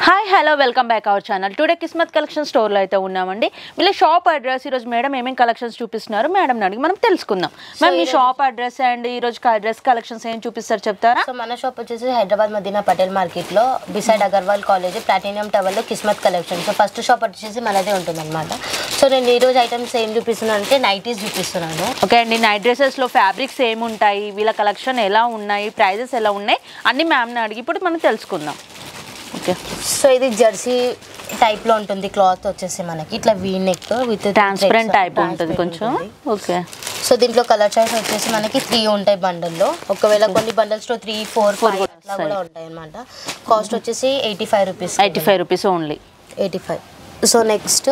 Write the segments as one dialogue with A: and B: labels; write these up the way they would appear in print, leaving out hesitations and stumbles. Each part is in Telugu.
A: Hi hello welcome back our channel. Today Kismat collection స్టోర్లో అయితే ఉన్నామండి. వీళ్ళ షాప్ అడ్రస్ ఈరోజు మేడం ఏమేమి కలెక్షన్స్ చూపిస్తున్నారు మేడం అడిగి మనం తెలుసుకుందాం. మ్యామ్ మీ షాప్ అడ్రస్ అండ్ ఈరోజు డ్రెస్ కలెక్షన్స్ ఏం చూపిస్తారు చెప్తారా?
B: సో మన షాప్ వచ్చేసి హైదరాబాద్ మదీనా పటేల్ మార్కెట్లో బిసైడ్ అగర్వాల్ కాలేజ్ ప్లాటినియం టవర్లో Kismat collection. So first shop వచ్చేసి మనదే ఉంటుంది అనమాట. సో నేను ఈరోజు ఐటమ్స్ ఏం చూపిస్తున్నాను అంటే నైటీస్ చూపిస్తున్నాను.
A: ఓకే అండి, నైట్ డ్రెస్సెస్లో ఫ్యాబ్రిక్స్ ఏముంటాయి, వీళ్ళ కలెక్షన్ ఎలా ఉన్నాయి, ప్రైజెస్ ఎలా ఉన్నాయి అన్ని మ్యామ్ని అడిగి ఇప్పుడు మనం తెలుసుకుందాం. ఓకే,
B: సో ఇది జెర్సీ టైప్ లో ఉంటుంది. క్లాత్ వచ్చేసి మనకి ఇట్లా V neck with
A: transparent type ఉంటుంది కొంచెం. ఓకే,
B: సో దీంట్లో కలర్ చాయిస్ వచ్చేసి మనకి 3 ఉంటాయి బండల్లో. ఒకవేళ కొన్ని బండల్స్ లో 3, 4, 5 అట్లా కూడా ఉంటాయి అనమాట. కాస్ట్ వచ్చేసి 85 rupees.
A: 85 rupees only.
B: 85. So next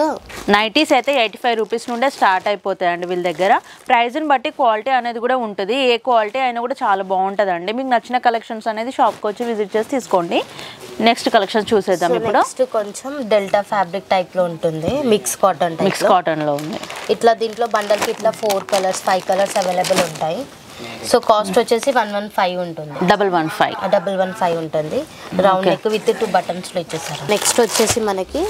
A: nighties అయితే 85 రూపీస్ నుండే స్టార్ట్ అయిపోతాయండి వీళ్ళ దగ్గర. ప్రైస్ని బట్టి క్వాలిటీ అనేది కూడా ఉంటుంది. ఏ క్వాలిటీ అయినా కూడా చాలా బాగుంటుందండి. మీకు నచ్చిన కలెక్షన్స్ అనేది షాప్కి వచ్చి విజిట్ చేసి తీసుకోండి. నెక్స్ట్ కలెక్షన్ చూసేద్దాం ఇప్పుడు.
B: నెక్స్ట్ కొంచెం డెల్టా ఫ్యాబ్రిక్ టైప్ లో ఉంటుంది. Mix cotton type.
A: Mix cotton లో ఉంది.
B: ఇట్లా దీంట్లో బండల్ కి ఇట్లా 4 కలర్స్ 5 కలర్స్ అవైలబుల్ ఉంటాయి. సో కాస్ట్ వచ్చేసి 115 ఉంటుంది. 115 ఉంటుంది. రౌండ్ నెక్ విత్ 2 బటన్స్ లో ఇచ్చేసారు. నెక్స్ట్ వచ్చేసి మనకి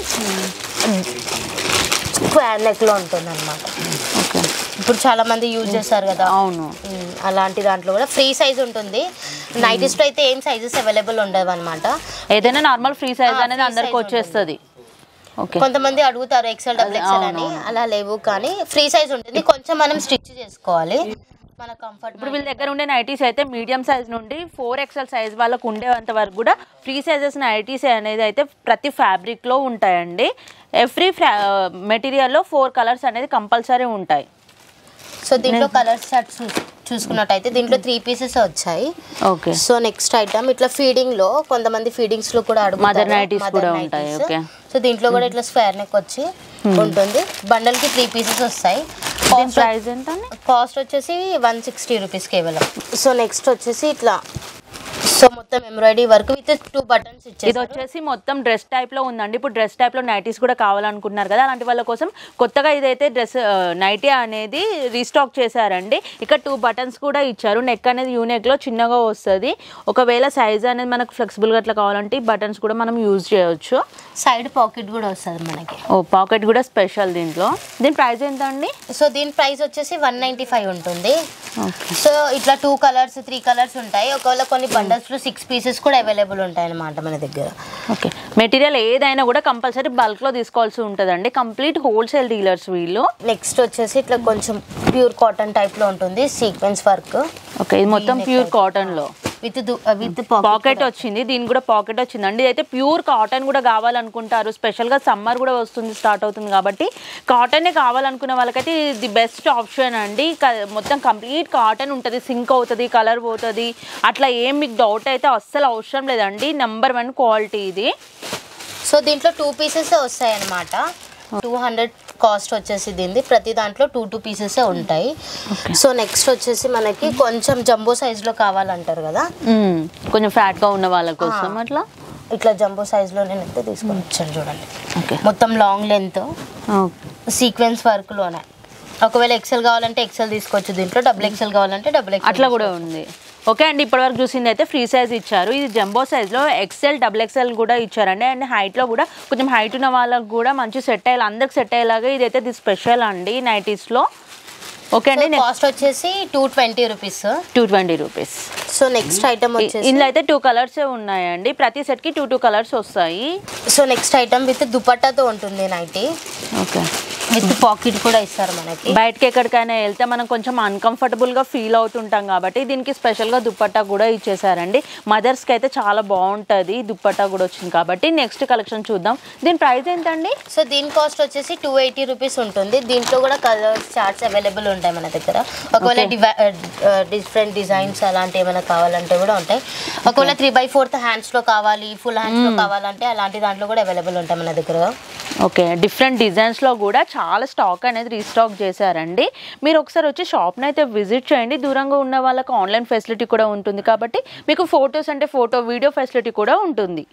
B: స్క్వేర్ నెక్ లో ఉంటుంది అనమాట. ఇప్పుడు చాలా మంది యూజ్ చేస్తారు కదా.
A: అవును,
B: అలాంటి దాంట్లో కూడా ఫ్రీ సైజ్ ఉంటుంది. నైటీస్ లో అయితే ఏం సైజెస్ అవైలబుల్ ఉండవు అనమాట.
A: ఏదైనా నార్మల్ ఫ్రీ సైజ్ అనేది అందరికి వచ్చేస్తుంది.
B: కొంతమంది అడుగుతారు ఎక్సెల్ డబుల్ ఎక్సెల్ అని, అలా లేవు కానీ ఫ్రీ సైజ్ ఉంటుంది. కొంచెం మనం స్టిచ్ చేసుకోవాలి మన కంఫర్ట్.
A: ఇప్పుడు వీళ్ళ దగ్గర ఉండే నైటీస్ అయితే మీడియం సైజ్ నుండి 4XL సైజ్ వాళ్ళకు ఉండేంత వరకు కూడా ఫ్రీ సైజెస్ నైటీస్ అనేది అయితే ప్రతి ఫ్యాబ్రిక్ లో ఉంటాయండి. ఎవ్రీ మెటీరియల్లో 4 కలర్స్ అనేది కంపల్సరీ ఉంటాయి.
B: సో దీంట్లో కలర్స్ షర్ట్స్ చూసుకున్నట్టయితే దీంట్లో 3 పీసెస్ వచ్చాయి.
A: ఓకే,
B: సో నెక్స్ట్ ఐటమ్ ఇట్లా ఫీడింగ్ లో కొంతమంది ఫీడింగ్స్ లో కూడా అడుగుతారు.
A: మదర్ నైటీస్ కూడా ఉంటాయి. ఓకే,
B: సో దీంట్లో కూడా ఇట్లా స్క్వేర్ నెక్ వచ్చి ఉంటుంది. బండల్ కి 3 పీసెస్ వస్తాయి.
A: ప్రైస్ ఎంత?
B: కాస్ట్ వచ్చేసి 160 రూపీస్ కేవలం. సో నెక్స్ట్ వచ్చేసి ఇట్లా సో మొత్తం ఎంబ్రాయిడరీ వర్క్ విత్ 2 బటన్స్ ఇచ్చేసి
A: ఇది వచ్చేసి మొత్తం డ్రెస్ టైప్ లో ఉందండి. ఇప్పుడు డ్రెస్ టైప్ లో నైటీస్ కూడా కావాలనుకుంటున్నారు కదా, అలాంటి వాళ్ళ కోసం కొత్తగా ఇదైతే డ్రెస్ నైటీ అనేది రీస్టాక్ చేశారండి. ఇక్కడ 2 బటన్స్ కూడా ఇచ్చారు. నెక్ అనేది యూనెక్ లో చిన్నగా వస్తుంది. ఒకవేళ సైజ్ అనేది మనకు ఫ్లెక్సిబుల్ గా అట్లా కావాలంటే ఈ బటన్స్ కూడా మనం యూజ్ చేయొచ్చు.
B: సైడ్ పాకెట్ కూడా వస్తుంది మనకి.
A: పాకెట్ కూడా స్పెషల్ దీంట్లో. దీని ప్రైస్ ఎంత అండి?
B: సో దీని ప్రైస్ వచ్చేసి 195 ఉంటుంది. సో ఇట్లా 2 కలర్స్ 3 కలర్స్ ఉంటాయి. ఒకవేళ కొన్ని బండల్స్ లో 6 పీసెస్ కూడా అవైలబుల్ ఉంటాయి అన్నమాట మన దగ్గర.
A: ఓకే, మెటీరియల్ ఏదైనా కూడా కంపల్సరీ బల్క్ లో తీసుకోవాల్సి ఉంటుందండి. కంప్లీట్ హోల్సేల్ డీలర్స్ వీళ్ళు.
B: నెక్స్ట్ వచ్చేసి ఇట్లా కొంచెం ప్యూర్ కాటన్ టైప్ లో ఉంటుంది. Sequence work.
A: ఓకే, ఇది మొత్తం ప్యూర్ కాటన్ లో
B: విత్
A: పాకెట్ వచ్చింది. దీని కూడా పాకెట్ వచ్చిందండి. అయితే ప్యూర్ కాటన్ కూడా కావాలనుకుంటారు. స్పెషల్గా సమ్మర్ కూడా వస్తుంది, స్టార్ట్ అవుతుంది కాబట్టి కాటనే కావాలనుకునే వాళ్ళకైతే ఇది బెస్ట్ ఆప్షన్ అండి. మొత్తం కంప్లీట్ కాటన్ ఉంటుంది. సింక్ అవుతుంది, కలర్ పోతుంది, అట్లా ఏం మీకు డౌట్ అయితే అస్సలు అవసరం లేదండి. నెంబర్ 1 క్వాలిటీ ఇది.
B: సో దీంట్లో 2 పీసెస్ వస్తాయి అన్నమాట. 200 కాస్ట్ వచ్చేసి దీనిది. ప్రతి దాంట్లో 2 పీసెస్ ఉంటాయి. సో నెక్స్ట్ వచ్చేసి మనకి కొంచెం జంబో సైజ్ లో కావాలంటారు కదా,
A: కొంచెం ఫ్యాట్ గా ఉన్న వాళ్ళ కోసం అట్లా
B: ఇట్లా జంబో సైజ్ లో నేనైతే తీసుకొని వచ్చాను చూడండి. మొత్తం లాంగ్ లెంత్ సీక్వెన్స్ వర్క్ లోనే. ఒకవేళ ఎక్సెల్ కావాలంటే ఎక్సెల్ తీసుకోవచ్చు. దీంట్లో డబుల్ ఎక్సెల్ కావాలంటే డబుల్ ఎక్సెల్
A: అట్లా కూడా ఉంది. ఓకే అండి, ఇప్పటివరకు చూసింది అయితే ఫ్రీ సైజ్ ఇచ్చారు. ఇది జంబో సైజ్లో XL డబుల్ XL కూడా ఇచ్చారండి. అండ్ హైట్లో కూడా కొంచెం హైట్ ఉన్న వాళ్ళకి కూడా మంచి సెట్ అయ్యేలా, అందరికి సెట్ అయ్యేలాగా ఇదైతే ఇది స్పెషల్ అండి నైటీస్లో. ఓకే అండి,
B: కాస్ట్ వచ్చేసి 220 rupees.
A: 220 rupees.
B: So next item వచ్చేసి
A: ఇందులో అయితే 2 కలర్స్ ఉన్నాయండి. ప్రతి సెట్కి 2 కలర్స్ వస్తాయి.
B: సో నెక్స్ట్ ఐటమ్ విత్ దుపట్టాతో ఉంటుంది నైటీ.
A: ఓకే,
B: విత్ పాకెట్ కూడా ఇస్తారు మనకి.
A: బయటకి ఎక్కడికైనా వెళ్తే మనం కొంచెం అన్కంఫర్టబుల్గా ఫీల్ అవుతుంటాం కాబట్టి దీనికి స్పెషల్గా దుపట్టా కూడా ఇచ్చేసారండి. మదర్స్కి అయితే చాలా బాగుంటుంది. దుపట్టా కూడా వచ్చింది కాబట్టి నెక్స్ట్ కలెక్షన్ చూద్దాం. దీని ప్రైస్ ఏంటండి?
B: సో దీని కాస్ట్ వచ్చేసి 280 రూపీస్ ఉంటుంది. దీంట్లో కూడా కలర్స్ చార్ట్స్ అవైలబుల్ ఉంటాయి మన దగ్గర. ఒకవేళ డిఫరెంట్ డిజైన్స్ అలాంటి ఏమైనా కావాలంటే కూడా ఉంటాయి. ఒకవేళ 3/4 హ్యాండ్స్లో కావాలి, ఫుల్ హ్యాండ్స్లో కావాలంటే అలాంటి దాంట్లో కూడా అవైలబుల్ ఉంటాయి మన దగ్గర.
A: ఓకే, డిఫరెంట్ డిజైన్స్లో కూడా చాలా స్టాక్ అనేది రీస్టాక్ చేశారండి. మీరు ఒకసారి వచ్చి షాప్ని అయితే విజిట్ చేయండి. దూరంగా ఉన్న వాళ్ళకి ఆన్లైన్ ఫెసిలిటీ కూడా ఉంటుంది కాబట్టి మీకు ఫొటోస్ అంటే వీడియో ఫెసిలిటీ కూడా ఉంటుంది.